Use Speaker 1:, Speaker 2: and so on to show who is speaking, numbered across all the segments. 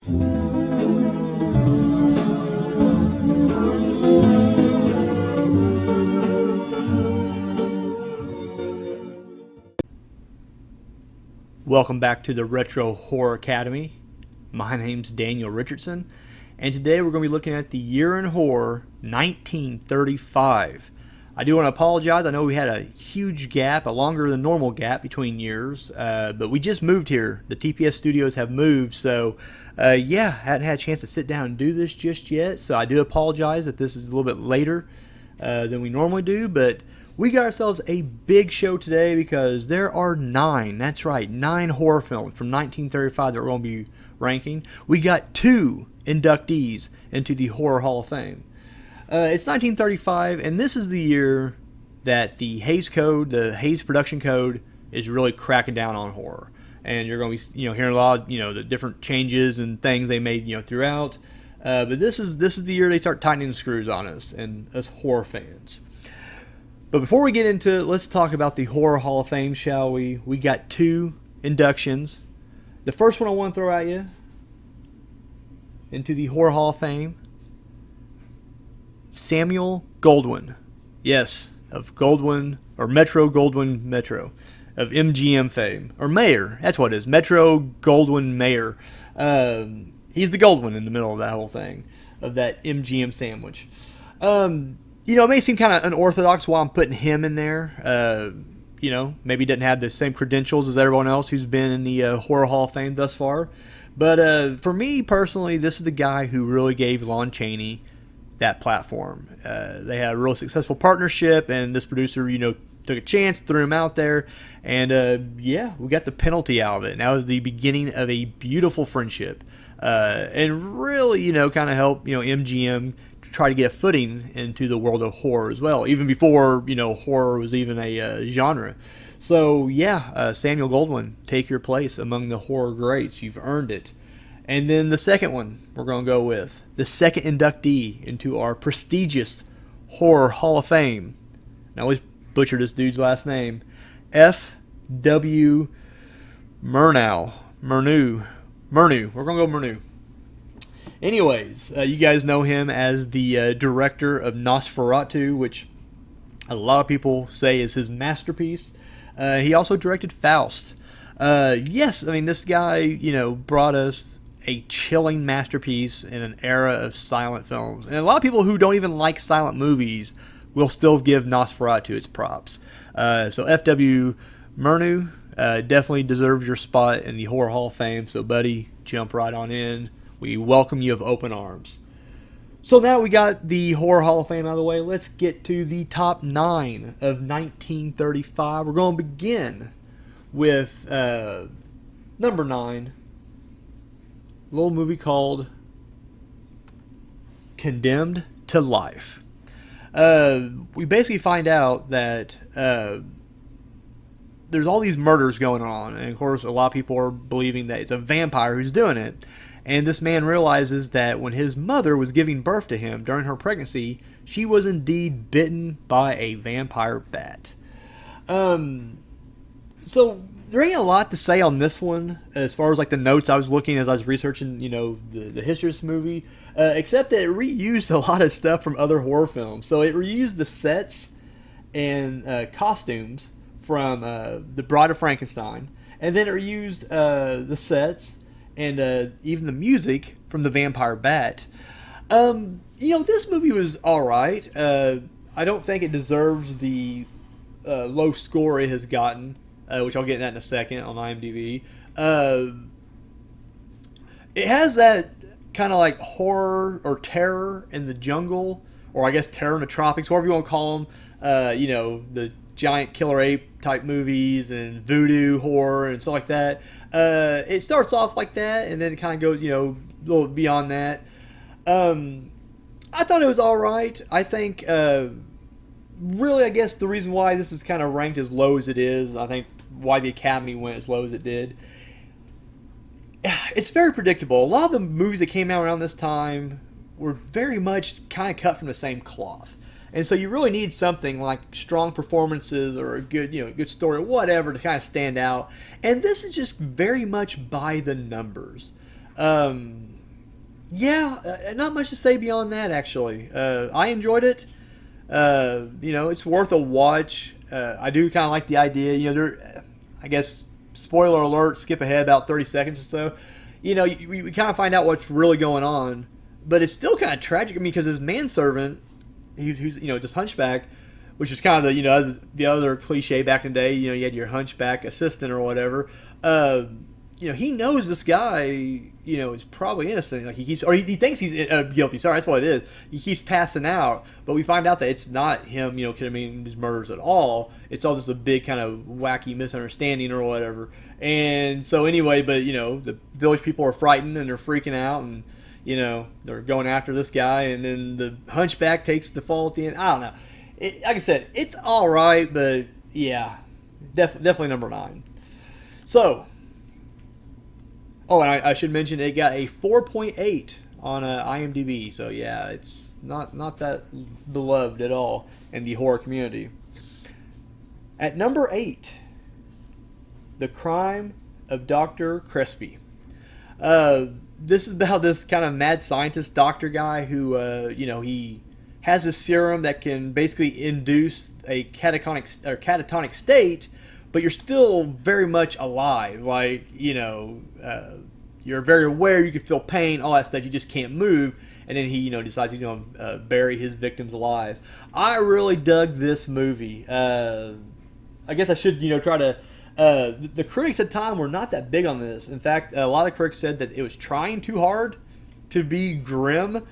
Speaker 1: Welcome back to the Retro Horror Academy. My name's Daniel Richardson, and today we're going to be looking at the year in horror 1935. I do want to apologize. I know we had a huge gap, a longer than normal gap between years, but we just moved here. The TPS studios have moved, so hadn't had a chance to sit down and do this just yet, so I do apologize that this is a little bit later than we normally do, but we got ourselves a big show today because there are 9 horror films from 1935 that we're going to be ranking. We got 2 inductees into the Horror Hall of Fame. It's 1935, and this is the year that the Hays Code, the Hays Production Code, is really cracking down on horror. And you're going to be, hearing a lot of, the different changes and things they made, throughout. But this is the year they start tightening the screws on us and us horror fans. But before we get into it, let's talk about the Horror Hall of Fame, shall we? We got 2 inductions. The first one I want to throw at you into the Horror Hall of Fame, Samuel Goldwyn. Yes, of Goldwyn, or Metro-Goldwyn-Metro, of MGM fame. Or Mayer, that's what it is, Metro-Goldwyn-Mayer. He's the Goldwyn in the middle of that whole thing, of that MGM sandwich. It may seem kind of unorthodox why I'm putting him in there. Maybe he doesn't have the same credentials as everyone else who's been in the Horror Hall of Fame thus far. But for me personally, this is the guy who really gave Lon Chaney that platform. They had a real successful partnership, and this producer, took a chance, threw him out there, and we got the penalty out of it. And that was the beginning of a beautiful friendship, and really, kind of helped, MGM try to get a footing into the world of horror as well, even before, horror was even a genre. So, Samuel Goldwyn, take your place among the horror greats. You've earned it. And then the second one we're going to go with, the second inductee into our prestigious Horror Hall of Fame. I always butcher this dude's last name. F.W. Murnau. We're going to go Murnau. Anyways, you guys know him as the director of Nosferatu, which a lot of people say is his masterpiece. He also directed Faust. This guy, brought us a chilling masterpiece in an era of silent films. And a lot of people who don't even like silent movies will still give Nosferatu its props. So F.W. Murnau definitely deserves your spot in the Horror Hall of Fame. So, buddy, jump right on in. We welcome you with open arms. So now we got the Horror Hall of Fame out of the way. Let's get to the top 9 of 1935. We're going to begin with number 9. A little movie called Condemned to Life. We basically find out that there's all these murders going on. And of course, a lot of people are believing that it's a vampire who's doing it. And this man realizes that when his mother was giving birth to him during her pregnancy, she was indeed bitten by a vampire bat. So there ain't a lot to say on this one as far as like the notes I was looking as I was researching, the history of this movie, except that it reused a lot of stuff from other horror films. So it reused the sets and costumes from The Bride of Frankenstein, and then it reused the sets and even the music from The Vampire Bat. This movie was alright. I don't think it deserves the low score it has gotten, which I'll get into that in a second on IMDb. It has that kind of like horror or terror in the jungle, or I guess terror in the tropics, whatever you want to call them. The giant killer ape type movies and voodoo horror and stuff like that. It starts off like that, and then it kind of goes, a little beyond that. I thought it was all right. I think, really, I guess the reason why this is kind of ranked as low as it is, I think why the Academy went as low as it did, it's very predictable. A lot of the movies that came out around this time were very much kind of cut from the same cloth. And so you really need something like strong performances or a good, good story or whatever to kind of stand out. And this is just very much by the numbers. And Yeah, not much to say beyond that. Actually, I enjoyed it. It's worth a watch. I do kind of like the idea. I guess, spoiler alert, skip ahead about 30 seconds or so. We kind of find out what's really going on, but it's still kind of tragic. I mean, because his manservant, who's just hunchback, which is kind of as the other cliche back in the day. You had your hunchback assistant or whatever. He knows this guy, is probably innocent. Like he thinks he's guilty. Sorry, that's what it is. He keeps passing out, but we find out that it's not him, committing these murders at all. It's all just a big kind of wacky misunderstanding or whatever. And so anyway, but the village people are frightened and they're freaking out, and they're going after this guy, and then the hunchback takes the fall at the end. I don't know. Like I said, it's all right, but yeah, definitely number 9. So. Oh, and I should mention it got a 4.8 on IMDb. So yeah, it's not that beloved at all in the horror community. At number 8, The Crime of Dr. Crespi. This is about this kind of mad scientist doctor guy who, he has a serum that can basically induce a catatonic state, but you're still very much alive. Like, you're very aware, you can feel pain, all that stuff, you just can't move. And then he, decides he's going to bury his victims alive. I really dug this movie. I guess I should, try to... the critics at the time were not that big on this. In fact, a lot of critics said that it was trying too hard to be grim.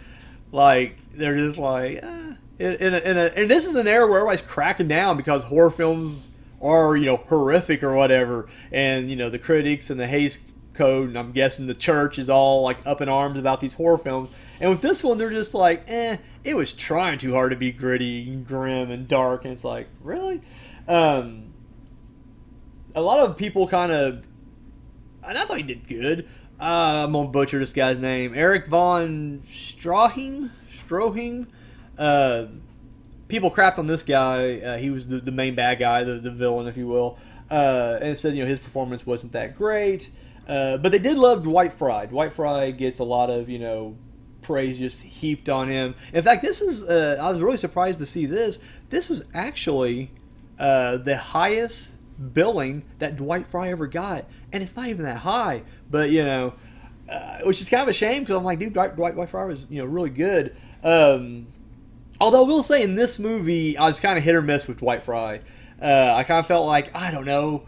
Speaker 1: Like, they're just like... And this is an era where everybody's cracking down because horror films are, horrific or whatever. And, the critics and the Hays Code, and I'm guessing the church is all, like, up in arms about these horror films. And with this one, they're just like, it was trying too hard to be gritty and grim and dark. And it's like, really? A lot of people kind of... And I thought he did good. I'm going to butcher this guy's name. Eric von Stroheim? People crapped on this guy. He was the main bad guy, the villain, if you will. And said, his performance wasn't that great. But they did love Dwight Fry. Dwight Fry gets a lot of, praise just heaped on him. In fact, this was, I was really surprised to see this. This was actually the highest billing that Dwight Fry ever got. And it's not even that high. But, which is kind of a shame because I'm like, dude, Dwight Fry was, really good. Although I will say in this movie, I was kind of hit or miss with Dwight Fry. I kind of felt like, I don't know,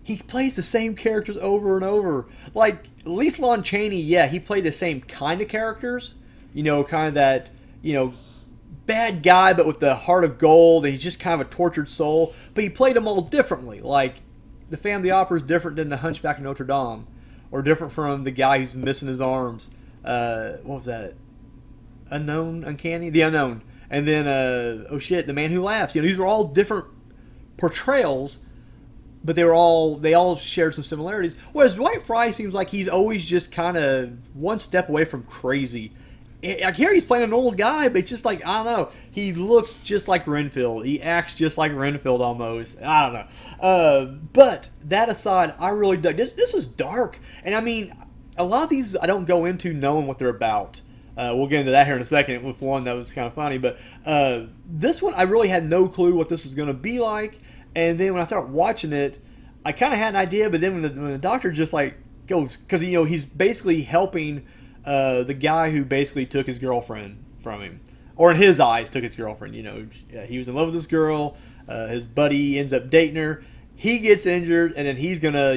Speaker 1: he plays the same characters over and over. Like, at least Lon Chaney, yeah, he played the same kind of characters. Kind of that, bad guy, but with the heart of gold, and he's just kind of a tortured soul. But he played them all differently. Like, the Phantom of the Opera is different than the Hunchback of Notre Dame. Or different from the guy who's missing his arms. What was that? Uncanny? The Unknown. And then, The Man Who Laughs. These were all different portrayals, but they all shared some similarities. Whereas Dwight Fry seems like he's always just kind of one step away from crazy. I hear he's playing a normal guy, but it's just like, I don't know. He looks just like Renfield. He acts just like Renfield almost. I don't know. But that aside, I really dug this. This was dark. And I mean, a lot of these I don't go into knowing what they're about. We'll get into that here in a second with one that was kind of funny. But this one, I really had no clue what this was going to be like. And then when I started watching it, I kind of had an idea. But then when the doctor just like goes, because he's basically helping the guy who basically took his girlfriend from him, or in his eyes took his girlfriend. He was in love with this girl. His buddy ends up dating her. He gets injured, and then he's gonna,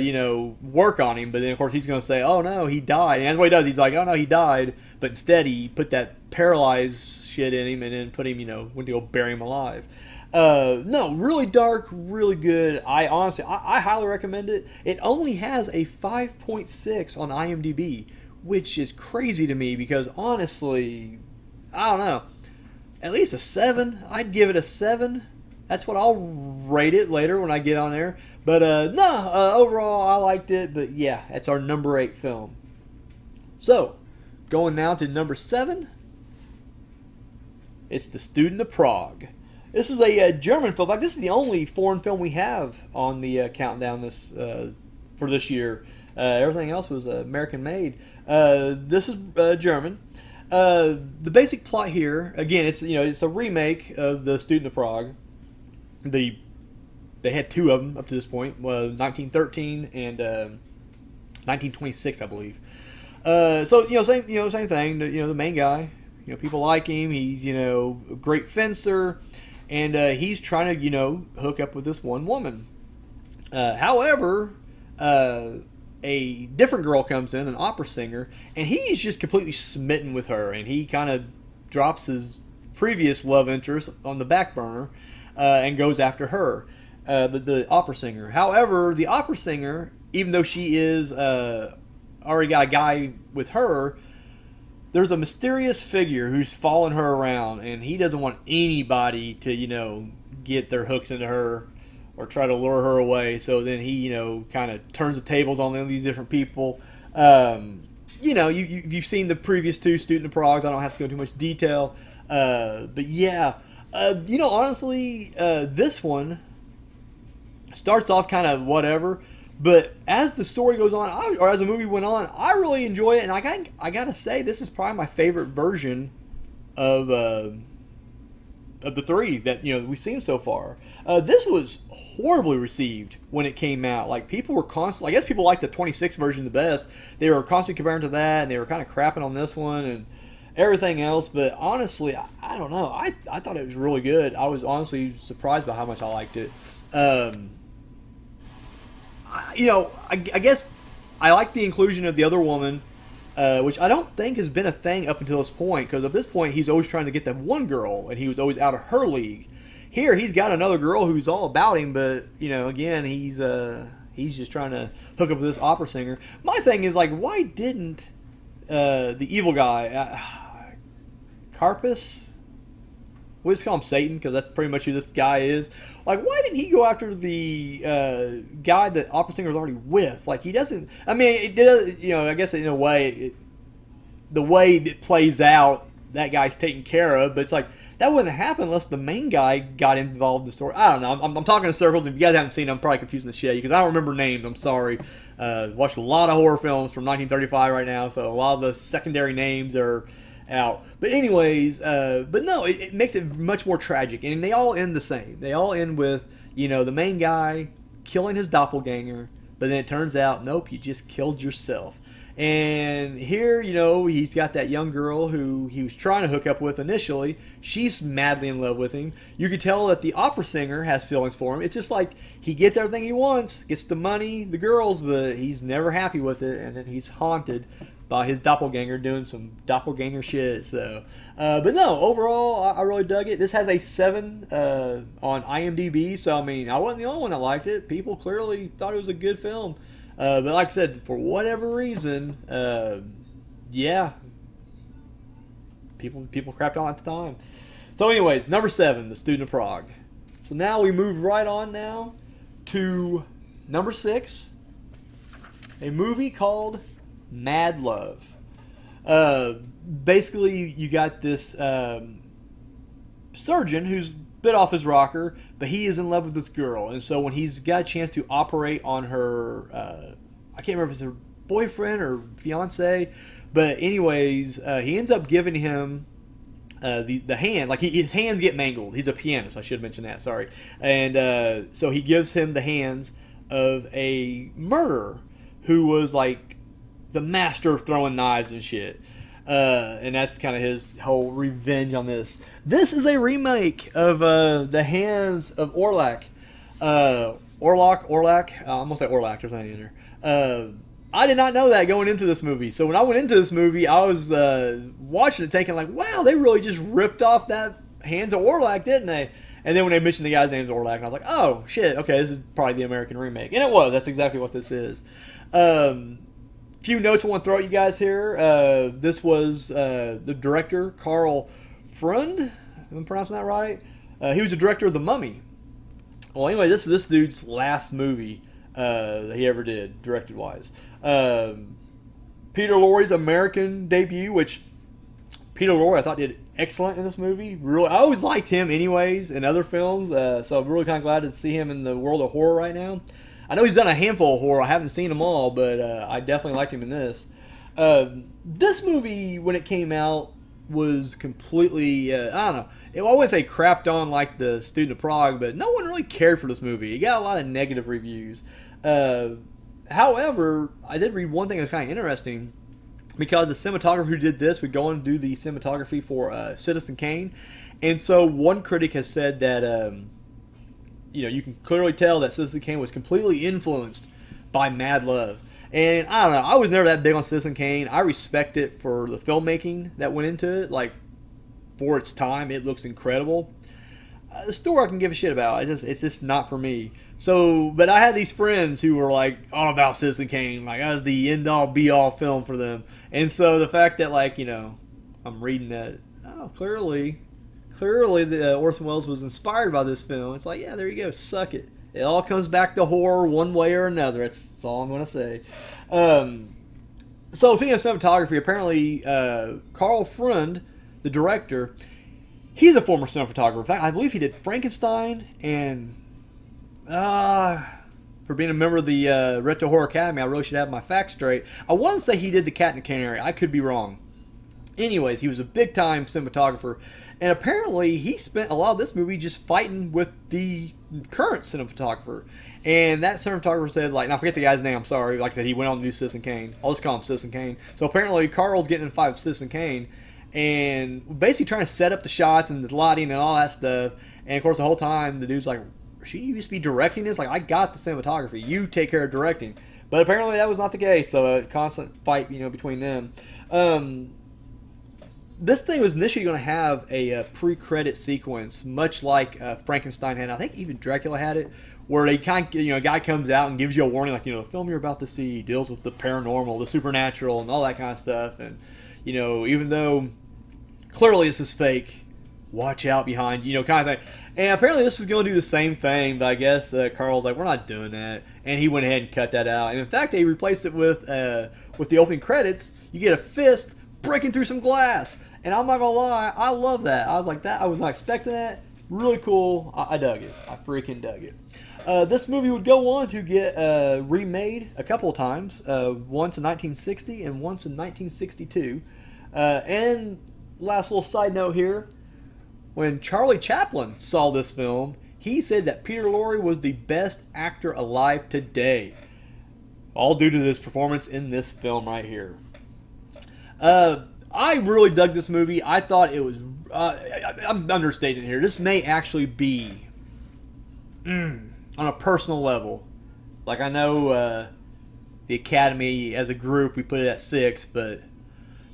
Speaker 1: work on him. But then, of course, he's gonna say, "Oh no, he died." And that's what he does. He's like, "Oh no, he died." But instead, he put that paralyzed shit in him, and then put him, went to go bury him alive. No, really dark, really good. I honestly, I highly recommend it. It only has a 5.6 on IMDb, which is crazy to me because honestly, I don't know. At least a 7. I'd give it a 7. That's what I'll rate it later when I get on there. But overall, I liked it. But yeah, that's our number 8 film. So, going now to number 7. It's The Student of Prague. This is a German film. Like, this is the only foreign film we have on the countdown for this year. Everything else was American made. This is German. The basic plot here, again, it's a remake of the Student of Prague. They had two of them up to this point, 1913 and 1926, I believe. So same thing. The main guy, people like him. He's a great fencer, and he's trying to hook up with this one woman. However, a different girl comes in, an opera singer, and he's just completely smitten with her, and he kind of drops his previous love interest on the back burner and goes after her, the opera singer. However, the opera singer, even though she is already got a guy with her, there's a mysterious figure who's following her around, and he doesn't want anybody to get their hooks into her or try to lure her away. So then he, kind of turns the tables on these different people. You've seen the previous two Student of Pragues. I don't have to go into too much detail. But yeah, honestly, this one starts off kind of whatever. But as the story goes on, or as the movie went on, I really enjoy it. And I gotta say, this is probably my favorite version of the three that we've seen so far. This was horribly received when it came out. Like, people were constantly, I guess people liked the 26 version the best. They were constantly comparing to that, and they were kind of crapping on this one and everything else. But honestly, I don't know. I thought it was really good. I was honestly surprised by how much I liked it. I guess I like the inclusion of the other woman, which I don't think has been a thing up until this point, because at this point he's always trying to get that one girl, and he was always out of her league. Here he's got another girl who's all about him, but again, he's just trying to hook up with this opera singer. My thing is, like, why didn't the evil guy, Carpus? We'll just call him Satan, because that's pretty much who this guy is. Like, why didn't he go after the guy that opera singer was already with? Like, he doesn't. I mean, it does. I guess in a way, the way it plays out, that guy's taken care of. But it's like, that wouldn't happen unless the main guy got involved in the story. I don't know. I'm talking in circles. If you guys haven't seen it, I'm probably confusing the shit because I don't remember names. I'm sorry. Watched a lot of horror films from 1935 right now, so a lot of the secondary names are out. But anyways, but no, it makes it much more tragic, and they all end the same. They all end with the main guy killing his doppelganger, but then it turns out, nope, you just killed yourself. And here, he's got that young girl who he was trying to hook up with initially. She's madly in love with him. You could tell that the opera singer has feelings for him. It's just like he gets everything he wants, gets the money, the girls, but he's never happy with it, and then he's haunted by his doppelganger doing some doppelganger shit. So, but no, overall, I really dug it. This has a 7 on IMDb, so I mean, I wasn't the only one that liked it. People clearly thought it was a good film. But like I said, for whatever reason, yeah, people crapped on at the time. So anyways, number 7, The Student of Prague. So now we move right on now to number 6, a movie called Mad Love. Basically, you got this surgeon who's bit off his rocker, but he is in love with this girl, and so when he's got a chance to operate on her, I can't remember if it's her boyfriend or fiance, but anyways, he ends up giving him the hand, like his hands get mangled. He's a pianist, I should mention that, sorry. And so he gives him the hands of a murderer who was like the master of throwing knives and shit. And that's kind of his whole revenge on this. This is a remake of The Hands of Orlac. Orlac. I'm going to say Orlac. There's nothing in there. I did not know that going into this movie. So when I went into this movie, I was watching it thinking like, wow, they really just ripped off that Hands of Orlac, didn't they? And then when they mentioned the guy's name's Orlac, I was like, oh, shit, okay, this is probably the American remake. And it was. That's exactly what this is. Few notes I want to throw at you guys here. This was the director, Carl Freund. Am I pronouncing that right? He was the director of The Mummy. Well, anyway, this is this dude's last movie that he ever did, directed-wise. Peter Lorre's American debut, which Peter Lorre I thought did excellent in this movie. Really, I always liked him anyways in other films, so I'm really kind of glad to see him in the world of horror right now. I know he's done a handful of horror. I haven't seen them all, but I definitely liked him in this. This movie, when it came out, was completely, I don't know. I wouldn't say crapped on like the Student of Prague, but no one really cared for this movie. It got a lot of negative reviews. However, I did read one thing that was kind of interesting, because the cinematographer who did this would go on and do the cinematography for Citizen Kane. And so one critic has said that, you can clearly tell that Citizen Kane was completely influenced by Mad Love. And I don't know, I was never that big on Citizen Kane. I respect it for the filmmaking that went into it. Like, for its time, it looks incredible. The story I can give a shit about. It's just not for me. So, but I had these friends who were like all about Citizen Kane. Like, I was the end-all, be-all film for them. And so the fact that, like, I'm reading that, clearly the Orson Welles was inspired by this film. It's like, yeah, there you go, suck it. It all comes back to horror one way or another. That's all I'm going to say. So speaking of cinematography, apparently Carl Freund, the director, he's a former cinematographer. In fact, I believe he did Frankenstein, and for being a member of the Retro Horror Academy, I really should have my facts straight. I want to say he did The Cat and the Canary. I could be wrong. Anyways, he was a big-time cinematographer, and apparently he spent a lot of this movie just fighting with the current cinematographer. And that cinematographer said, like, and I forget the guy's name, I'm sorry. Like I said, he went on to do Citizen Kane. I'll just call him Citizen Kane. So apparently Carl's getting in a fight with Citizen Kane, and basically trying to set up the shots and the lighting and all that stuff. And of course, the whole time the dude's like, "She used to be directing this. Like, I got the cinematography. You take care of directing." But apparently that was not the case. So a constant fight, between them. This thing was initially going to have a pre-credit sequence, much like Frankenstein had. I think even Dracula had it, where they kind of, a guy comes out and gives you a warning, like, the film you're about to see deals with the paranormal, the supernatural, and all that kind of stuff. And even though clearly this is fake, watch out behind, kind of thing. And apparently this is going to do the same thing, but I guess Carl's like, we're not doing that. And he went ahead and cut that out. And in fact, they replaced it with the opening credits. You get a fist breaking through some glass. And I'm not going to lie, I love that. I was like, I was not expecting that. Really cool. I dug it. I freaking dug it. This movie would go on to get remade a couple of times. Once in 1960 and once in 1962. And last little side note here. When Charlie Chaplin saw this film, he said that Peter Lorre was the best actor alive today. All due to this performance in this film right here. I really dug this movie. I thought it was... I'm understating it here. This may actually be... on a personal level. Like, I know the Academy, as a group, we put it at 6, but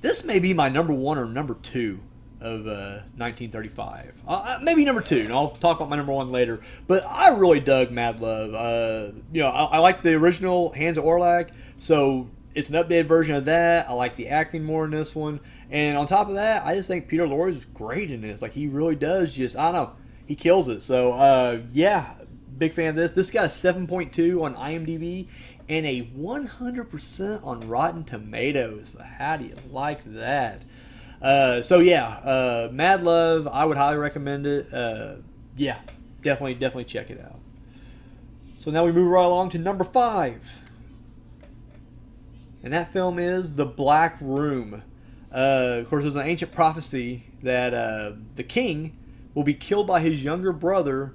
Speaker 1: this may be my number 1 or number 2 of 1935. Maybe number 2, and I'll talk about my number 1 later. But I really dug Mad Love. I like the original Hanns of Orlac, so it's an updated version of that. I like the acting more in this one. And on top of that, I just think Peter Lorre is great in this. Like, he really does just, I don't know, he kills it. So, yeah, big fan of this. This got a 7.2 on IMDb and a 100% on Rotten Tomatoes. How do you like that? So yeah, Mad Love, I would highly recommend it. Yeah, definitely check it out. So now we move right along to number 5. And that film is The Black Room. Of course, there's an ancient prophecy that the king will be killed by his younger brother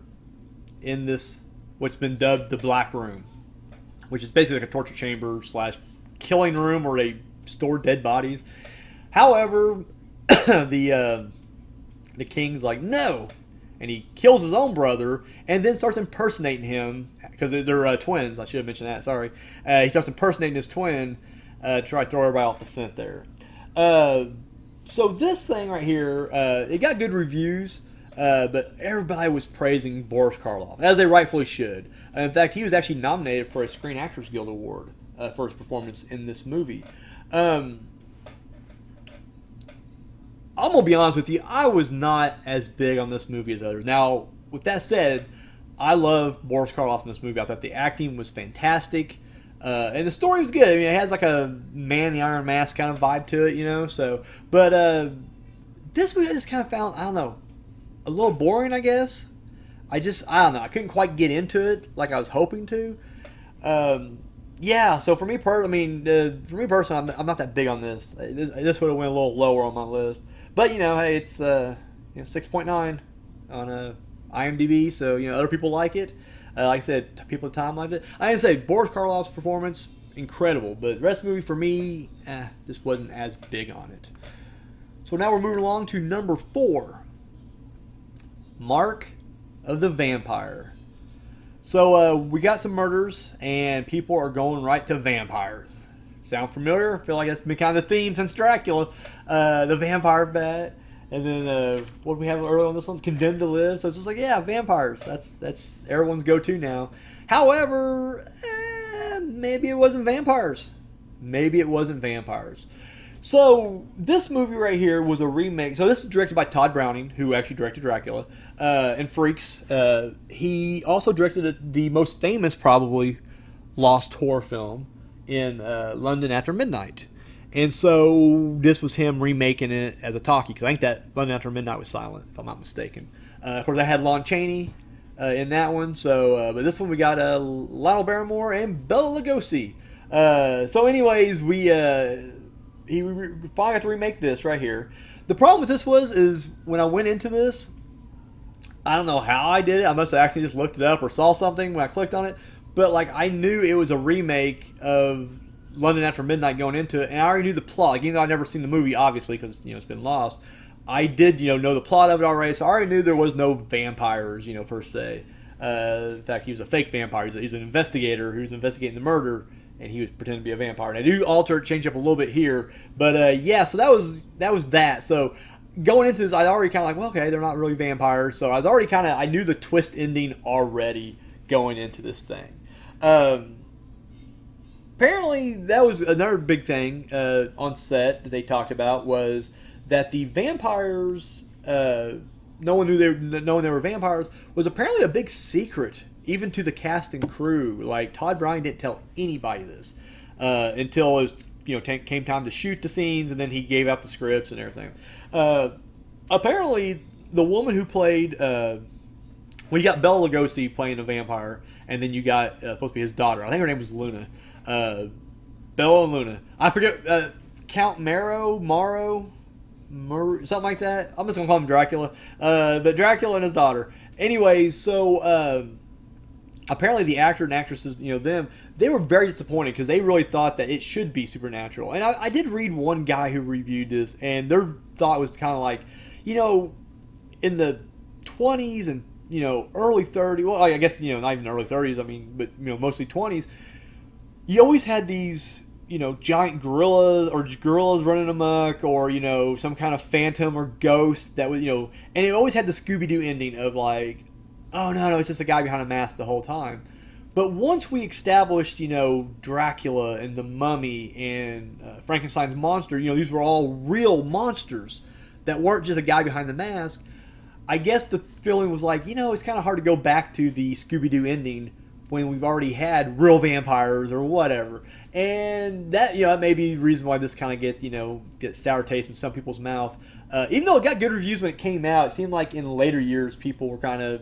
Speaker 1: in this, what's been dubbed the Black Room, which is basically like a torture chamber / killing room where they store dead bodies. However, the king's like, no, and he kills his own brother and then starts impersonating him, because they're twins. I should have mentioned that, sorry. He starts impersonating his twin to try to throw everybody off the scent there. So this thing right here, it got good reviews, but everybody was praising Boris Karloff, as they rightfully should. In fact, he was actually nominated for a Screen Actors Guild Award for his performance in this movie. I'm going to be honest with you, I was not as big on this movie as others. Now, with that said, I love Boris Karloff in this movie. I thought the acting was fantastic. And the story was good. I mean, it has like a Man in the Iron Mask kind of vibe to it, so. But this movie I just kind of found, I don't know, a little boring, I guess. I don't know. I couldn't quite get into it like I was hoping to. Yeah, so for me, for me personally, I'm not that big on this. This would have went a little lower on my list, but hey, it's 6.9 on IMDb, so other people like it. Like I said, people at the time liked it. I didn't say Boris Karloff's performance incredible, but the rest of the movie for me, just wasn't as big on it. So now we're moving along to number 4, Mark of the Vampire. So we got some murders, and people are going right to vampires. Sound familiar? I feel like that's been kind of the theme since Dracula. The vampire bat. And then what do we have earlier on this one? Condemned to Live. So it's just like, yeah, vampires. That's everyone's go-to now. However, maybe it wasn't vampires. Maybe it wasn't vampires. So this movie right here was a remake. So this is directed by Todd Browning, who actually directed Dracula and Freaks. He also directed the most famous, probably, lost horror film in London After Midnight. And so this was him remaking it as a talkie, because I think that London After Midnight was silent, if I'm not mistaken. Of course, I had Lon Chaney in that one. So, but this one we got Lionel Barrymore and Bela Lugosi. So, anyways, he finally got to remake this right here. The problem with this is when I went into this, I don't know how I did it. I must have actually just looked it up or saw something when I clicked on it. But like I knew it was a remake of London After Midnight going into it, and I already knew the plot. Like, even though I'd never seen the movie, obviously, because it's been lost, I did know the plot of it already. So I already knew there was no vampires, per se. In fact, he was a fake vampire. He's an investigator who was investigating the murder, and he was pretending to be a vampire. And I do change up a little bit here, but yeah. So that was that. So going into this, I already kind of like, well, okay, they're not really vampires. So I was already I knew the twist ending already going into this thing. Apparently, that was another big thing on set that they talked about, was that the vampires, knowing they were vampires, was apparently a big secret, even to the cast and crew. Like, Todd Browning didn't tell anybody this until it was, came time to shoot the scenes, and then he gave out the scripts and everything. Apparently, the woman who played, you got Bela Lugosi playing a vampire, and then you got supposed to be his daughter. I think her name was Luna. Bella and Luna. I forget, Count Morrow, something like that. I'm just going to call him Dracula. But Dracula and his daughter. Anyways, so apparently the actor and actresses, they were very disappointed because they really thought that it should be supernatural. And I did read one guy who reviewed this, and their thought was kind of like, in the 20s and, early 30s, well, I guess, not even early 30s, but, mostly 20s, you always had these, giant gorillas running amok, or, some kind of phantom or ghost that was, and it always had the Scooby-Doo ending of like, oh, no, it's just a guy behind a mask the whole time. But once we established, Dracula and the Mummy and Frankenstein's monster, these were all real monsters that weren't just a guy behind the mask, I guess the feeling was like, it's kind of hard to go back to the Scooby-Doo ending when we've already had real vampires or whatever. And that, that may be the reason why this kind of gets sour taste in some people's mouth. Even though it got good reviews when it came out, it seemed like in later years people were kind of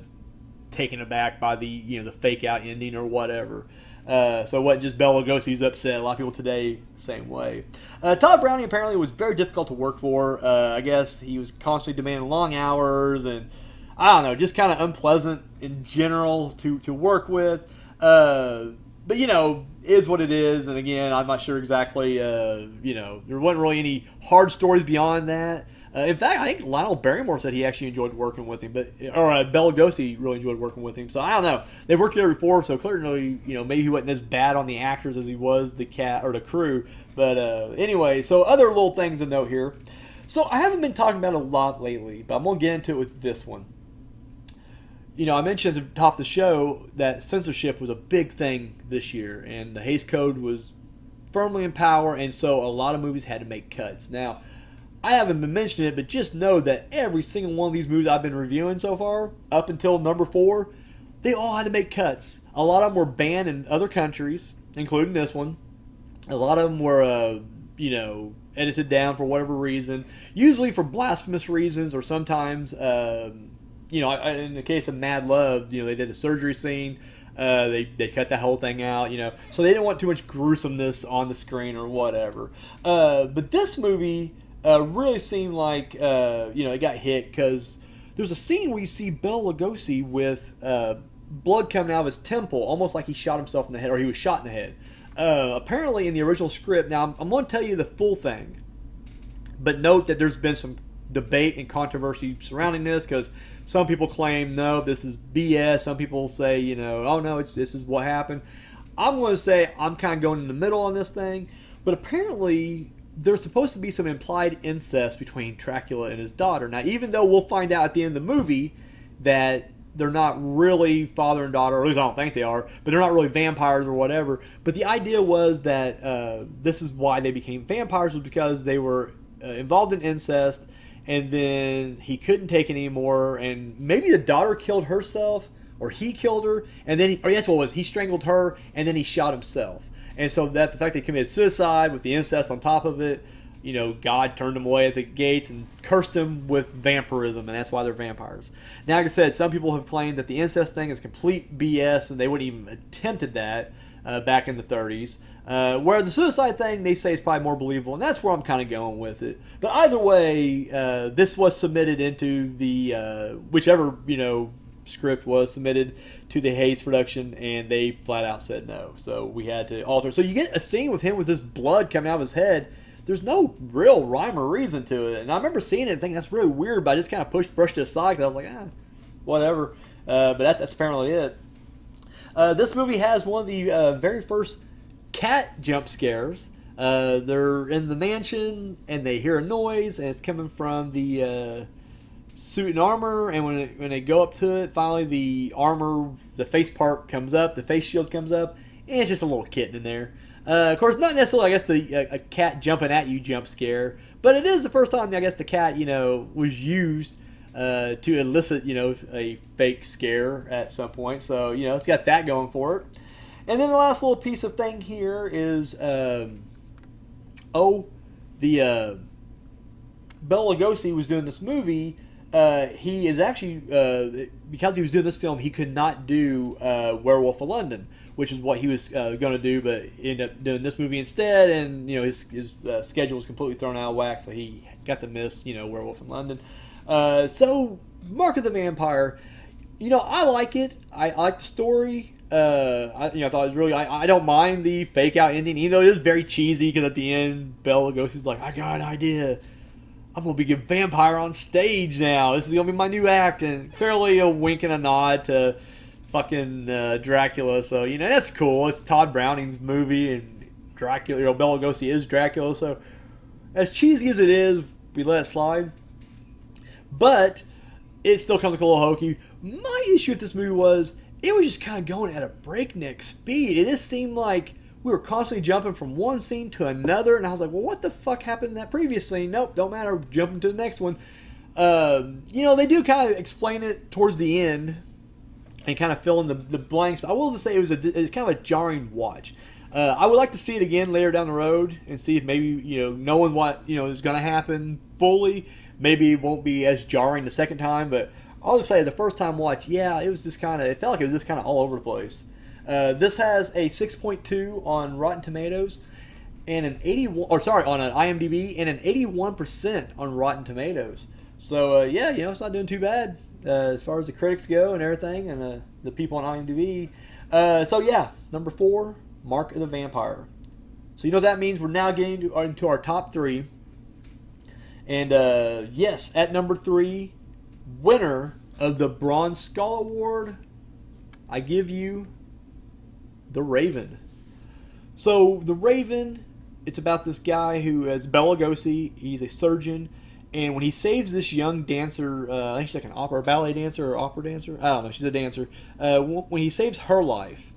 Speaker 1: taken aback by the, the fake out ending or whatever. So what, just Bela Lugosi's upset. A lot of people today, same way. Todd Browning apparently was very difficult to work for. I guess he was constantly demanding long hours, and I don't know, just kind of unpleasant in general to work with. But, is what it is. And again, I'm not sure exactly, there wasn't really any hard stories beyond that. In fact, I think Lionel Barrymore said he actually enjoyed working with him, or Bela Lugosi really enjoyed working with him. So I don't know. They've worked together before, so clearly, maybe he wasn't as bad on the actors as he was the crew. But anyway, so other little things to note here. So I haven't been talking about it a lot lately, but I'm going to get into it with this one. I mentioned at the top of the show that censorship was a big thing this year, and the Hays Code was firmly in power, and so a lot of movies had to make cuts. Now, I haven't been mentioning it, but just know that every single one of these movies I've been reviewing so far, up until number 4, they all had to make cuts. A lot of them were banned in other countries, including this one. A lot of them were, edited down for whatever reason, usually for blasphemous reasons, or sometimes, in the case of Mad Love, they did a surgery scene. They cut that whole thing out, so they didn't want too much gruesomeness on the screen or whatever. But this movie really seemed like it got hit because there's a scene where you see Bela Lugosi with blood coming out of his temple, almost like he shot himself in the head, or he was shot in the head. Apparently, in the original script, now I'm going to tell you the full thing, but note that there's been some debate and controversy surrounding this because some people claim no, this is BS. Some people say oh no, this is what happened. I'm going to say I'm kind of going in the middle on this thing, but apparently there's supposed to be some implied incest between Dracula and his daughter. Now, even though we'll find out at the end of the movie that they're not really father and daughter, or at least I don't think they are, but they're not really vampires or whatever. But the idea was that this is why they became vampires, was because they were involved in incest, and then he couldn't take it anymore, and maybe the daughter killed herself, or he killed her, and then that's what it was. He strangled her, and then he shot himself. And so that the fact they committed suicide with the incest on top of it, God turned them away at the gates and cursed them with vampirism, and that's why they're vampires. Now, like I said, some people have claimed that the incest thing is complete BS, and they wouldn't even attempted that back in the 30s. Whereas the suicide thing, they say is probably more believable, and that's where I'm kind of going with it. But either way, this was submitted into the whichever script was submitted to the Hayes production, and they flat out said no. So we had to alter. So you get a scene with him with this blood coming out of his head. There's no real rhyme or reason to it. And I remember seeing it and thinking that's really weird, but I just kind of brushed it aside because I was like, whatever. But that's apparently it. This movie has one of the very first cat jump scares. They're in the mansion and they hear a noise, and it's coming from the suit and armor. And when they go up to it, finally the armor, the face part comes up, the face shield comes up, and it's just a little kitten in there. Of course, not necessarily, I guess, a cat jumping at you jump scare, but it is the first time, I guess, the cat, was used to elicit, a fake scare at some point. So, it's got that going for it. And then the last little piece of thing here is, Bela Lugosi was doing this movie. He is actually, because he was doing this film, he could not do Werewolf of London, which is what he was going to do, but ended up doing this movie instead, and his schedule was completely thrown out of whack, so he got to miss Werewolf in London. So Mark of the Vampire, I like it. I like the story. I thought it was really. I don't mind the fake out ending, even though it is very cheesy. Because at the end, Bela Lugosi's like, "I got an idea. I'm gonna be a vampire on stage now. This is gonna be my new act," and clearly a wink and a nod to fucking Dracula. So that's cool. It's Todd Browning's movie, and Dracula. Bela Lugosi is Dracula. So as cheesy as it is, we let it slide. But it still comes a little hokey. My issue with this movie was it was just kind of going at a breakneck speed. It just seemed like we were constantly jumping from one scene to another, and I was like, well, what the fuck happened in that previous scene? Nope, don't matter, jumping to the next one. They do kind of explain it towards the end and kind of fill in the blanks, but I will just say it was kind of a jarring watch. I would like to see it again later down the road and see if maybe, knowing what, is going to happen fully, maybe it won't be as jarring the second time, but I'll just say the first time watch, it was just it felt like it was just kind of all over the place. This has a 6.2 on Rotten Tomatoes and an on an IMDb, and an 81% on Rotten Tomatoes. So it's not doing too bad as far as the critics go and everything, and the people on IMDb. Number 4, Mark of the Vampire. So what that means. We're now getting into our top 3, and at number 3, winner of the Bronze Skull Award, I give you The Raven. So The Raven, it's about this guy who is Bela Lugosi. He's a surgeon, and when he saves this young dancer, I think she's like an opera, ballet dancer or opera dancer. I don't know. She's a dancer. When he saves her life,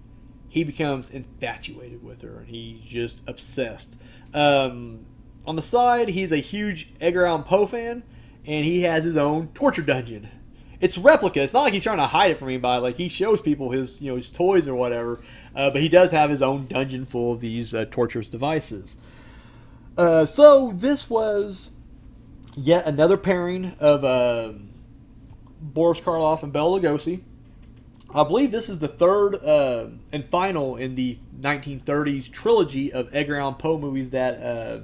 Speaker 1: he becomes infatuated with her, and he's just obsessed. On the side, he's a huge Edgar Allan Poe fan, and he has his own torture dungeon. It's replica. It's not like he's trying to hide it from anybody. Like, he shows people his toys or whatever. But he does have his own dungeon full of these torturous devices. So this was yet another pairing of Boris Karloff and Bela Lugosi. I believe this is the third and final in the 1930s trilogy of Edgar Allan Poe movies that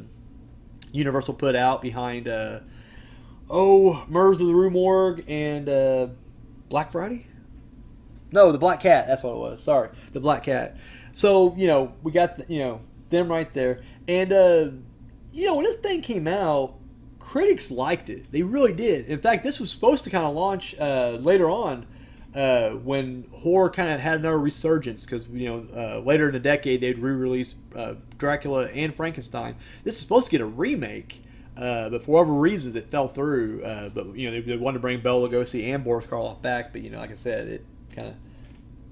Speaker 1: Universal put out behind Murders of the Rue Morgue and Black Friday. No, the Black Cat. That's what it was. Sorry, the Black Cat. So we got them right there, and when this thing came out, critics liked it. They really did. In fact, this was supposed to kind of launch later on when horror kind of had another resurgence because later in the decade they'd re-release Dracula and Frankenstein. This is supposed to get a remake, but for whatever reasons it fell through. But they wanted to bring Bela Lugosi and Boris Karloff back, but like I said, it kind of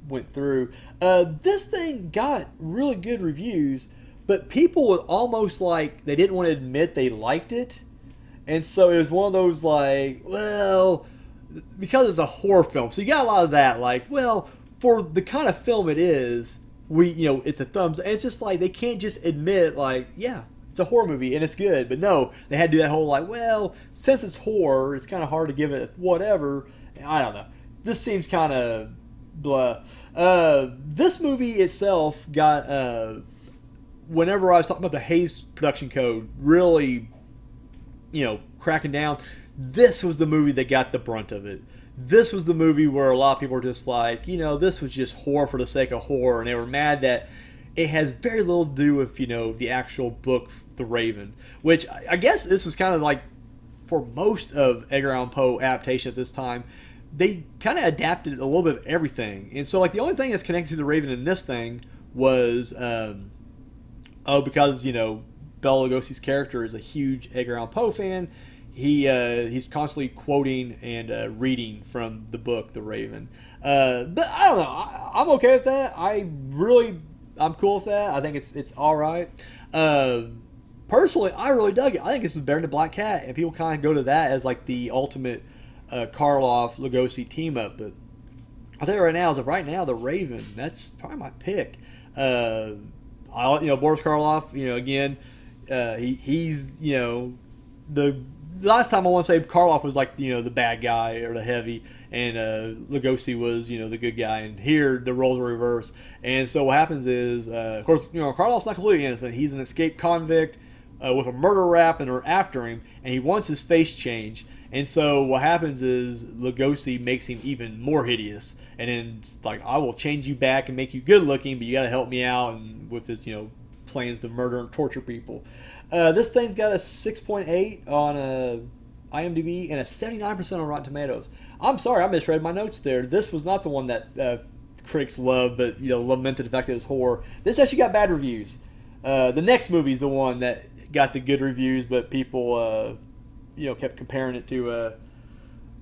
Speaker 1: went through. This thing got really good reviews, but people would almost like they didn't want to admit they liked it, and so it was one of those like, well, because it's a horror film, so you got a lot of that. Like, well, for the kind of film it is, it's a thumbs. And it's just like they can't just admit like, yeah, it's a horror movie and it's good. But no, they had to do that whole like, well, since it's horror, it's kind of hard to give it whatever. I don't know. This seems kind of blah. This movie itself got whenever I was talking about the Hays production code really, cracking down. This was the movie that got the brunt of it. This was the movie where a lot of people were just like, this was just horror for the sake of horror, and they were mad that it has very little to do with, the actual book, The Raven, which I guess this was kind of like, for most of Edgar Allan Poe adaptations at this time, they kind of adapted a little bit of everything. And so, like, the only thing that's connected to The Raven in this thing was, because, Bela Lugosi's character is a huge Edgar Allan Poe fan. He's constantly quoting and reading from the book The Raven. But I don't know. I'm okay with that. I'm cool with that. I think it's all right. Personally, I really dug it. I think this is better than Black Cat, and people kind of go to that as like the ultimate Karloff Lugosi team up. But I'll tell you right now, as of right now, The Raven, that's probably my pick. Boris Karloff, again, he's the last time I want to say Karloff was like the bad guy or the heavy, and Lugosi was the good guy, and here the roles are reversed. And so what happens is, of course, Karloff's not completely innocent. He's an escaped convict with a murder rap, and they're after him, and he wants his face changed. And so what happens is Lugosi makes him even more hideous, and then it's like, I will change you back and make you good looking, but you got to help me out, and with his plans to murder and torture people. This thing's got a 6.8 on IMDb and a 79% on Rotten Tomatoes. I'm sorry, I misread my notes there. This was not the one that critics loved, but lamented the fact that it was horror. This actually got bad reviews. The next movie is the one that got the good reviews, but people kept comparing it to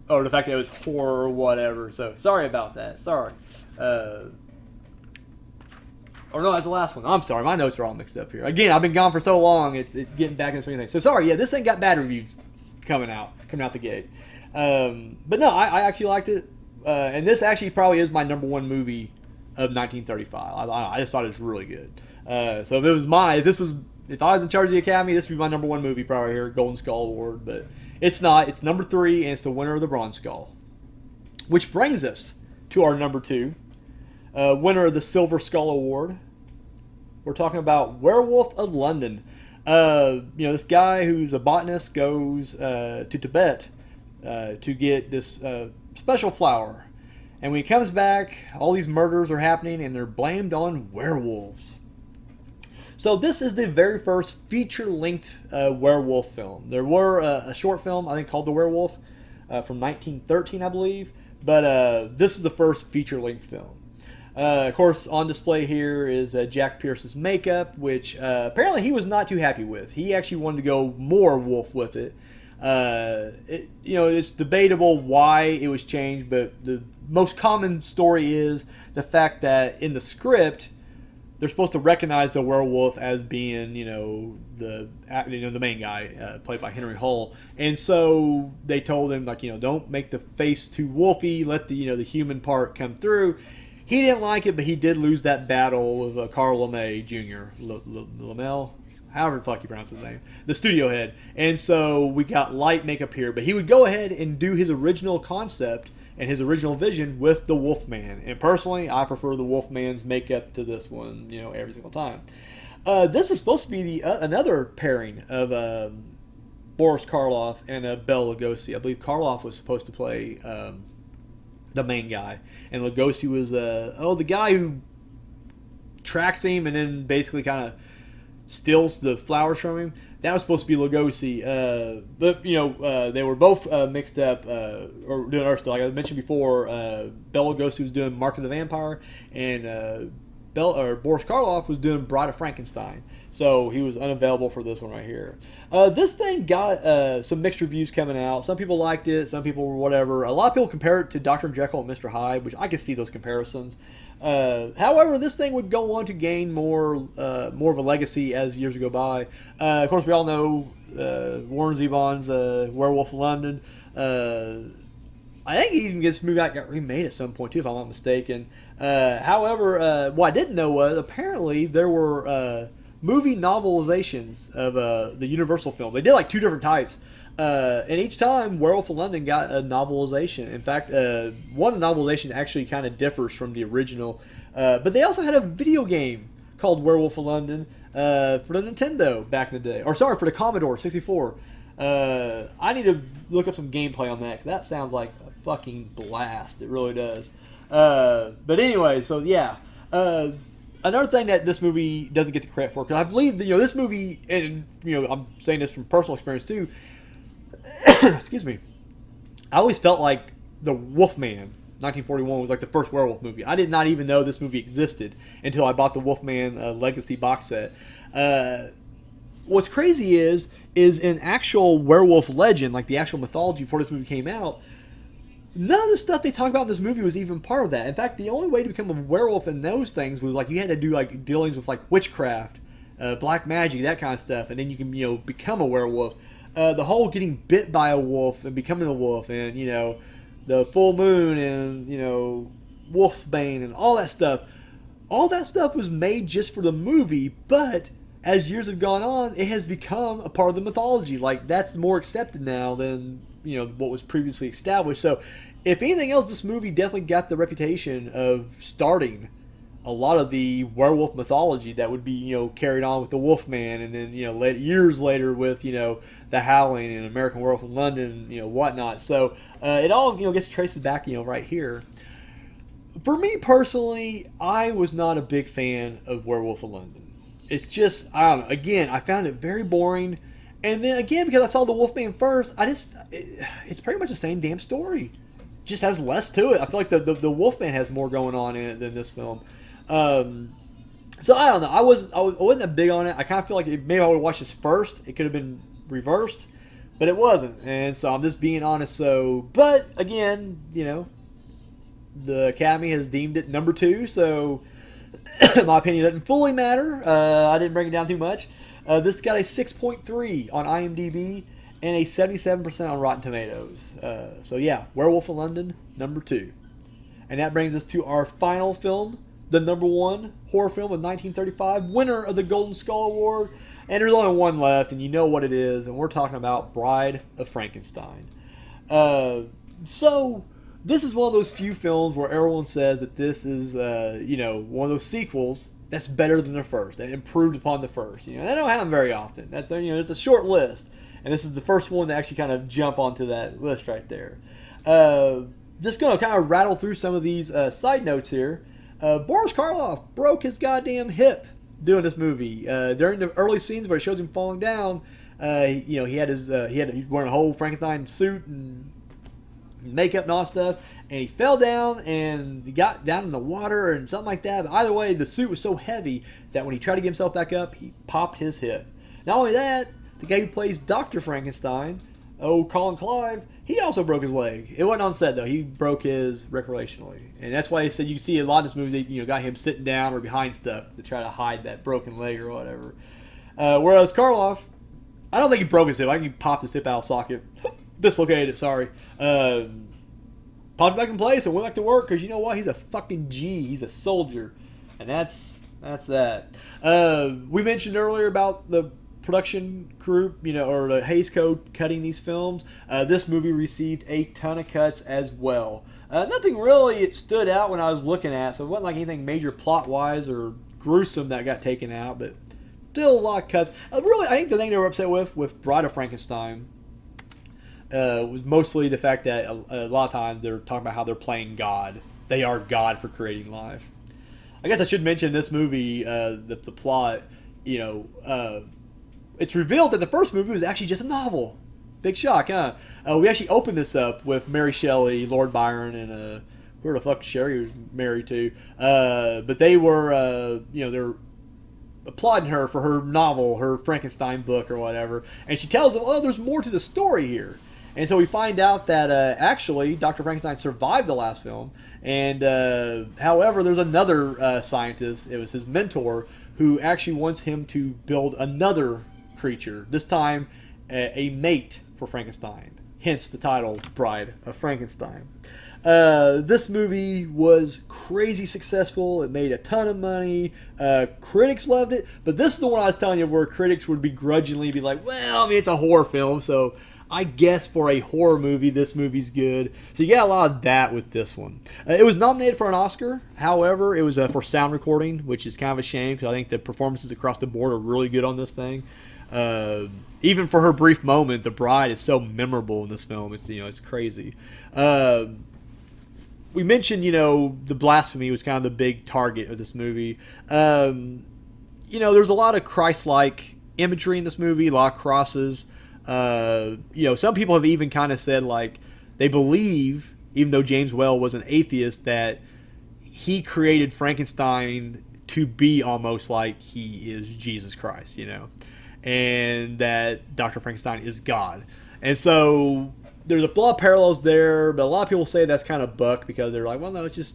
Speaker 1: the fact that it was horror or whatever. So sorry about that. Sorry. Or no, that's the last one. I'm sorry, my notes are all mixed up here. Again, I've been gone for so long, it's getting back into swing of things. So sorry, yeah, this thing got bad reviews coming out the gate. But no, I actually liked it. And this actually probably is my number one movie of 1935. I just thought it was really good. So if I was in charge of the Academy, this would be my number one movie probably here, Golden Skull Award. But it's not. It's number 3, and it's the winner of the Bronze Skull. Which brings us to our number 2. Winner of the Silver Skull Award. We're talking about Werewolf of London. This guy who's a botanist goes to Tibet to get this special flower. And when he comes back, all these murders are happening and they're blamed on werewolves. So this is the very first feature-length werewolf film. There were a short film, I think, called The Werewolf from 1913, I believe. But this is the first feature-length film. Of course, on display here is Jack Pierce's makeup, which apparently he was not too happy with. He actually wanted to go more wolf with it. It's debatable why it was changed, but the most common story is the fact that in the script, they're supposed to recognize the werewolf as being, the main guy, played by Henry Hull, and so they told him don't make the face too wolfy, let the human part come through. He didn't like it, but he did lose that battle with Carl LeMay Jr. Lamel, however the fuck you pronounce his name, the studio head. And so we got light makeup here, but he would go ahead and do his original concept and his original vision with the Wolfman. And personally, I prefer the Wolfman's makeup to this one, every single time. This is supposed to be another pairing of Boris Karloff and Bela Lugosi. I believe Karloff was supposed to play the main guy, and Lugosi was the guy who tracks him and then basically kind of steals the flowers from him. That was supposed to be Lugosi, but they were both mixed up or doing other stuff. Like I mentioned before, Bela Lugosi was doing Mark of the Vampire, and Boris Karloff was doing Bride of Frankenstein. So he was unavailable for this one right here. This thing got some mixed reviews coming out. Some people liked it, some people were whatever. A lot of people compare it to Dr. Jekyll and Mr. Hyde, which I can see those comparisons. However, this thing would go on to gain more of a legacy as years go by. Of course, we all know Warren Zevon's Werewolf of London. I think he even gets movie got remade at some point too, if I'm not mistaken. However, what I didn't know was apparently there were movie novelizations of the Universal film. They did like 2 different types. And each time, Werewolf of London got a novelization. In fact, one novelization actually kind of differs from the original. But they also had a video game called Werewolf of London for the Nintendo back in the day. Or sorry, for the Commodore 64. I need to look up some gameplay on that, 'cause that sounds like a fucking blast. It really does. But anyway, so yeah. Another thing that this movie doesn't get the credit for, because I believe that, this movie, and I'm saying this from personal experience too. Excuse me. I always felt like the Wolfman, 1941, was like the first werewolf movie. I did not even know this movie existed until I bought the Wolfman Legacy box set. What's crazy is in actual werewolf legend, like the actual mythology before this movie came out, none of the stuff they talk about in this movie was even part of that. In fact, the only way to become a werewolf in those things was like you had to do like dealings with like witchcraft, black magic, that kind of stuff, and then you can become a werewolf. The whole getting bit by a wolf and becoming a wolf, and the full moon, and wolfbane, and all that stuff was made just for the movie. But as years have gone on, it has become a part of the mythology. Like that's more accepted now than what was previously established. So if anything else, this movie definitely got the reputation of starting a lot of the werewolf mythology that would be carried on with the Wolfman, and then years later with the Howling and American Werewolf of London, whatnot. So it all gets traced back right here. For me personally, I was not a big fan of Werewolf of London. It's just, I don't know. Again, I found it very boring. And then again, because I saw the Wolfman first, it's pretty much the same damn story. Just has less to it. I feel like the Wolfman has more going on in it than this film. So I don't know. I wasn't that big on it. I kind of feel like maybe I would have watched this first. It could have been reversed, but it wasn't. And so I'm just being honest. So, but again, the Academy has deemed it number 2. So my opinion doesn't fully matter. I didn't bring it down too much. This got a 6.3 on IMDb and a 77% on Rotten Tomatoes. So yeah, Werewolf of London, number 2. And that brings us to our final film, the number 1 horror film of 1935, winner of the Golden Skull Award. And there's only one left, and you know what it is, and we're talking about Bride of Frankenstein. So this is one of those few films where everyone says that this is, one of those sequels that's better than the first, that improved upon the first. That don't happen very often. That's it's a short list, and this is the first one to actually kind of jump onto that list right there. Just gonna kind of rattle through some of these side notes here. Boris Karloff broke his goddamn hip doing this movie. During the early scenes where it shows him falling down, he was wearing a whole Frankenstein suit and makeup and all that stuff, and he fell down and he got down in the water and something like that. But either way, the suit was so heavy that when he tried to get himself back up, he popped his hip. Not only that, the guy who plays Dr. Frankenstein, Colin Clive, he also broke his leg. It wasn't on set though. He broke his recreationally, and that's why they said you can see a lot of this movie. They got him sitting down or behind stuff to try to hide that broken leg or whatever. Whereas Karloff, I don't think he broke his hip. I think he popped his hip out of socket, dislocated it. Sorry, popped it back in place and went back to work because you know what? He's a fucking G. He's a soldier, and that's that. We mentioned earlier about the production group, or the Hays Code cutting these films, this movie received a ton of cuts as well. Nothing really stood out when I was looking at, so it wasn't like anything major plot-wise or gruesome that got taken out, but still a lot of cuts. Really, I think the thing they were upset with Bride of Frankenstein was mostly the fact that a lot of times they're talking about how they're playing God. They are God for creating life. I guess I should mention this movie, the plot, it's revealed that the first movie was actually just a novel. Big shock, huh? We actually opened this up with Mary Shelley, Lord Byron, and who the fuck Sherry was married to. But they were, they're applauding her for her novel, her Frankenstein book or whatever. And she tells them, oh, there's more to the story here. And so we find out that actually Dr. Frankenstein survived the last film. And however, there's another scientist, it was his mentor, who actually wants him to build another creature, this time a mate for Frankenstein. Hence the title, Bride of Frankenstein. This movie was crazy successful. It made a ton of money. Critics loved it. But this is the one I was telling you where critics would begrudgingly be like, well, I mean, it's a horror film, so I guess for a horror movie, this movie's good. So you got a lot of that with this one. It was nominated for an Oscar. However, it was for sound recording, which is kind of a shame because I think the performances across the board are really good on this thing. Even for her brief moment, the bride is so memorable in this film. It's it's crazy. We mentioned the blasphemy was kind of the big target of this movie. There's a lot of Christ-like imagery in this movie, a lot of crosses. Some people have even kind of said like they believe, even though James Whale was an atheist, that he created Frankenstein to be almost like he is Jesus Christ, and that Dr. Frankenstein is God. And so there's a lot of parallels there, but a lot of people say that's kind of buck because they're like, well, no, it's just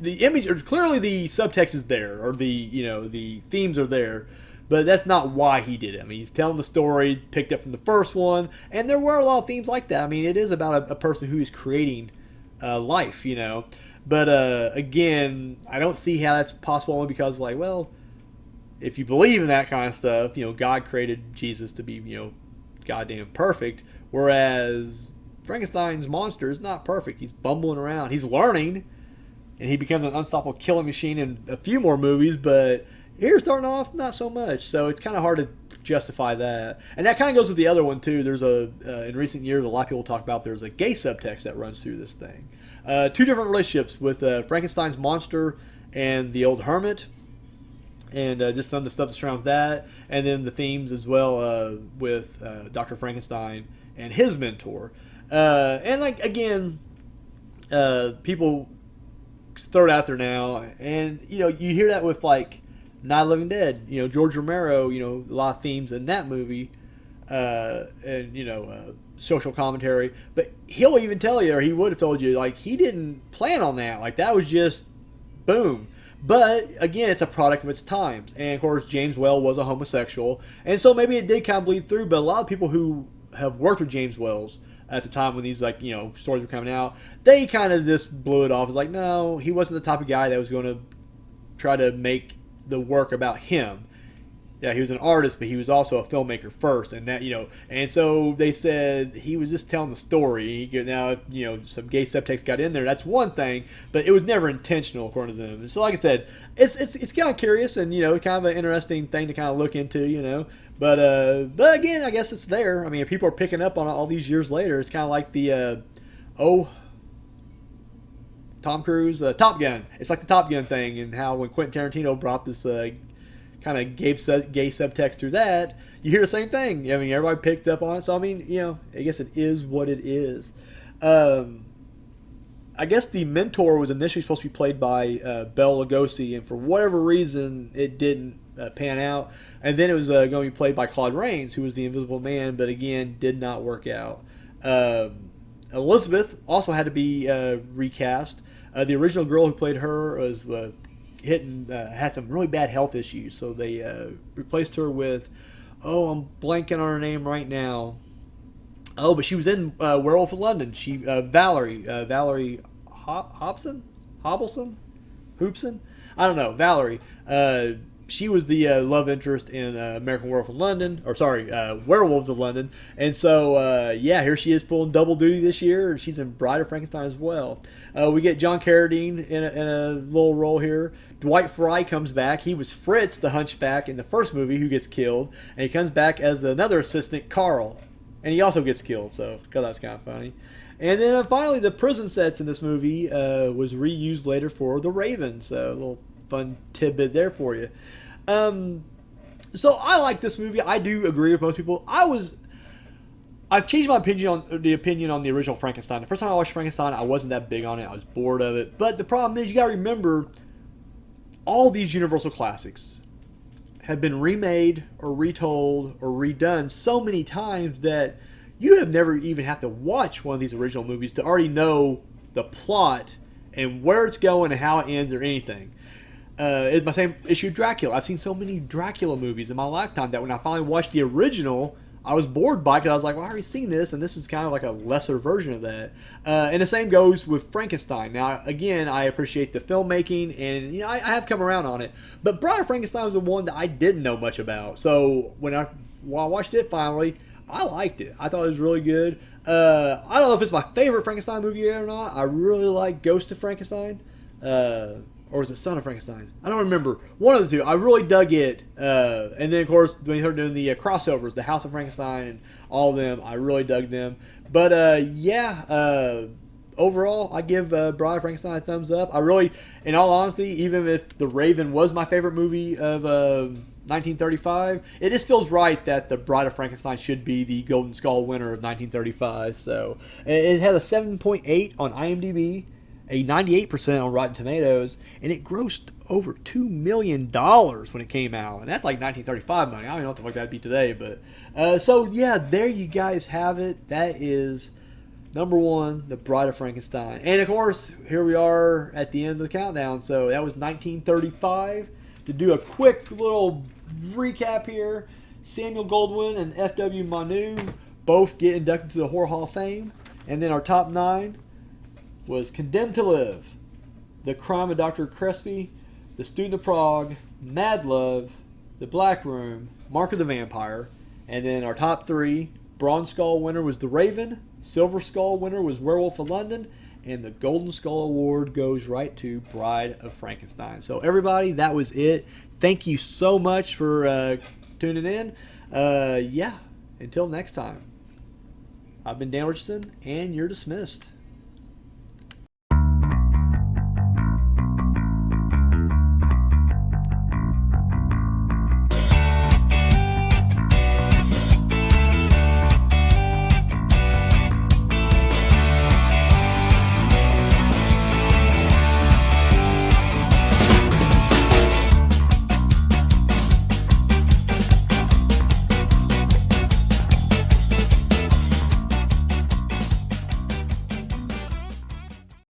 Speaker 1: the image, or clearly the subtext is there, or the themes are there. But that's not why he did it. I mean, he's telling the story picked up from the first one, and there were a lot of themes like that. I mean, it is about a person who is creating life, But again, I don't see how that's possible only because, like, well, if you believe in that kind of stuff, God created Jesus to be, goddamn perfect, whereas Frankenstein's monster is not perfect. He's bumbling around. He's learning, and he becomes an unstoppable killing machine in a few more movies, but here, starting off, not so much. So it's kind of hard to justify that. And that kind of goes with the other one, too. There's in recent years, a lot of people talk about there's a gay subtext that runs through this thing. Two different relationships with Frankenstein's monster and the old hermit. And just some of the stuff that surrounds that. And then the themes as well with Dr. Frankenstein and his mentor. And, like, again, people throw it out there now. And, you hear that with, like, Night of the Living Dead, George Romero, a lot of themes in that movie, and social commentary. But he'll even tell you, or he would have told you, like, he didn't plan on that. Like, that was just boom. But again, it's a product of its times, and of course, James Whale was a homosexual, and so maybe it did kind of bleed through. But a lot of people who have worked with James Whale's at the time when these stories were coming out, they kind of just blew it off. It's like, no, he wasn't the type of guy that was going to try to make the work about him. Yeah, he was an artist, but he was also a filmmaker first, and that and so they said he was just telling the story. Now, some gay subtext got in there. That's one thing, but it was never intentional, according to them. And so, like I said, it's kind of curious and kind of an interesting thing to kind of look into, But again, I guess it's there. I mean, if people are picking up on it all these years later, it's kind of like the Tom Cruise, Top Gun. It's like the Top Gun thing, and how when Quentin Tarantino brought this kind of gay subtext through that, you hear the same thing. I mean, everybody picked up on it. So, I mean, I guess it is what it is. I guess the mentor was initially supposed to be played by Bela Lugosi, and for whatever reason, it didn't pan out. And then it was going to be played by Claude Rains, who was the Invisible Man, but again, did not work out. Elizabeth also had to be recast. The original girl who played her was had some really bad health issues, so they replaced her with, I'm blanking on her name right now. But she was in Werewolf of London. She Valerie Hoobson? I don't know, Valerie. she was the love interest in American Werewolf of London, or sorry, Werewolves of London. And so, yeah, here she is pulling double duty this year, and she's in Bride of Frankenstein as well. We get John Carradine in a little role here. Dwight Fry comes back. He was Fritz, the hunchback, in the first movie who gets killed, and he comes back as another assistant, Carl, and he also gets killed. So, that's kind of funny. And then finally, the prison sets in this movie was reused later for The Raven. So, a little fun tidbit there for you. So I like this movie. I do agree with most people. I've changed my opinion on the original Frankenstein. The first time I watched Frankenstein, I wasn't that big on it. I was bored of it. But the problem is, you got to remember, all these Universal classics have been remade or retold or redone so many times that you have never even have to watch one of these original movies to already know the plot and where it's going and how it ends or anything. It's my same issue with Dracula. I've seen so many Dracula movies in my lifetime that when I finally watched the original, I was bored by it because I was like, well, I already seen this, and this is kind of like a lesser version of that. And the same goes with Frankenstein. Now, again, I appreciate the filmmaking, and I have come around on it. But Bride of Frankenstein was the one that I didn't know much about. So when I watched it finally, I liked it. I thought it was really good. I don't know if it's my favorite Frankenstein movie yet or not. I really like Ghost of Frankenstein. Or was it Son of Frankenstein? I don't remember. One of the two. I really dug it. And then, of course, when you started doing the crossovers, the House of Frankenstein and all of them, I really dug them. But, overall, I give Bride of Frankenstein a thumbs up. I really, in all honesty, even if The Raven was my favorite movie of 1935, it just feels right that The Bride of Frankenstein should be the Golden Skull winner of 1935. So, it had a 7.8 on IMDb. A 98% on Rotten Tomatoes, and it grossed over $2 million when it came out. And that's like 1935 money. I don't know what the fuck that'd be today, but so yeah, there you guys have it. That is number one, The Bride of Frankenstein. And of course, here we are at the end of the countdown. So that was 1935. To do a quick little recap here, Samuel Goldwyn and F.W. Manu both get inducted to the Horror Hall of Fame. And then our top 9 was Condemned to Live, The Crime of Dr. Crespi, The Student of Prague, Mad Love, The Black Room, Mark of the Vampire, and then our top 3, Bronze Skull winner was The Raven, Silver Skull winner was Werewolf of London, and the Golden Skull Award goes right to Bride of Frankenstein. So everybody, that was it. Thank you so much for tuning in. Until next time. I've been Dan Richardson, and you're dismissed.